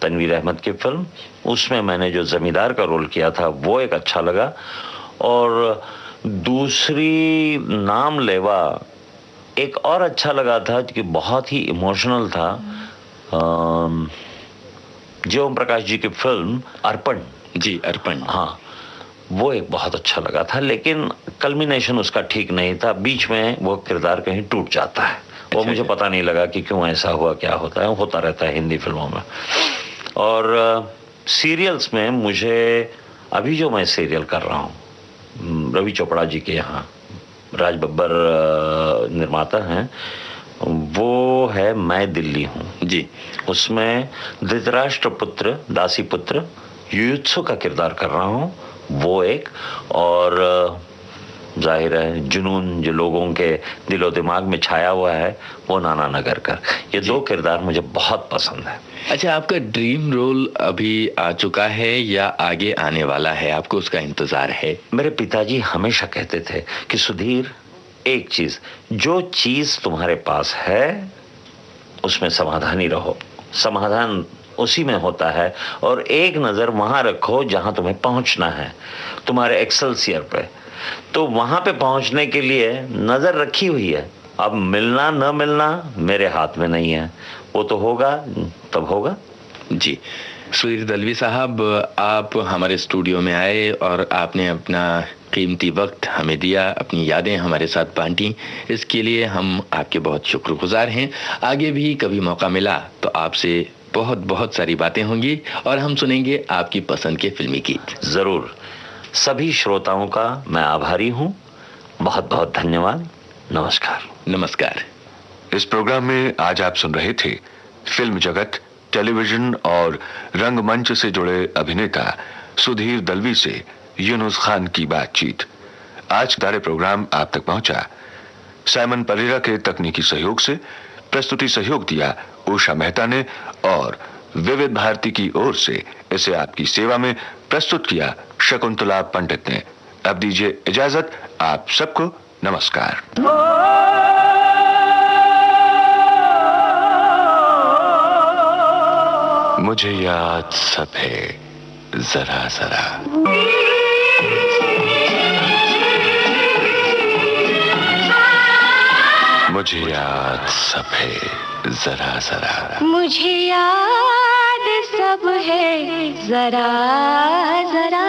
तनवीर अहमद की फिल्म, उसमें मैंने जो जमींदार का रोल किया था वो एक अच्छा लगा। और दूसरी नाम लेवा एक और अच्छा लगा था कि बहुत ही इमोशनल था, जो ओम प्रकाश जी की फिल्म अर्पण। जी, अर्पण। हाँ, वो एक बहुत अच्छा लगा था, लेकिन कल्मिनेशन उसका ठीक नहीं था। बीच में वो किरदार कहीं टूट जाता है। वो मुझे पता नहीं लगा कि क्यों ऐसा हुआ, क्या होता है, होता रहता है हिंदी फिल्मों में। और सीरियल्स में मुझे अभी जो मैं सीरियल कर रहा हूँ रवि चोपड़ा जी के यहाँ, राज बब्बर निर्माता हैं, वो है मैं दिल्ली हूँ जी। उसमें धृतराष्ट्र पुत्र, दासी पुत्र युयुत्सु का किरदार कर रहा हूँ, वो एक। और जाहिर है जुनून जो लोगों के दिलो दिमाग में छाया हुआ है वो नाना नगरकर। ये दो किरदार मुझे बहुत पसंद है। अच्छा, आपका ड्रीम रोल अभी आ चुका है या आगे आने वाला है, आपको उसका इंतजार है? मेरे पिताजी हमेशा कहते थे कि सुधीर, एक चीज, जो चीज तुम्हारे पास है उसमें समाधानी रहो, समाधान उसी में होता है, और एक नजर वहां रखो जहां तुम्हें पहुंचना है, तुम्हारे एक्सेलसियर पे। तो वहां पे पहुंचने के लिए नजर रखी हुई है। अब मिलना न मिलना मेरे हाथ में नहीं है, वो तो होगा तब होगा। जी। सुधीर दलवी साहब, आप हमारे स्टूडियो में आए और आपने अपना कीमती वक्त हमें दिया, अपनी यादें हमारे साथ बांटी, इसके लिए हम आपके बहुत शुक्रगुजार हैं। आगे भी कभी मौका मिला तो आपसे बहुत बहुत सारी बातें होंगी और हम सुनेंगे आपकी पसंद के फिल्मी गीत। जरूर। सभी श्रोताओं का मैं आभारी हूं। बहुत बहुत धन्यवाद। नमस्कार। नमस्कार। इस प्रोग्राम में आज आप सुन रहे थे फिल्म जगत, टेलीविजन और रंगमंच से जुड़े अभिनेता सुधीर दलवी से यूनुस खान की बातचीत। आज का प्रोग्राम आप तक पहुंचा साइमन परेरा के तकनीकी सहयोग से। प्रस्तुति सहयोग दिया उषा मेहता ने और विविध भारती की ओर से इसे आपकी सेवा में प्रस्तुत किया शकुंतला पंडित ने। अब दीजिए इजाजत, आप सबको नमस्कार। मुझे याद सब है जरा जरा, मुझे याद सब है जरा जरा, मुझे याद सब है जरा जरा।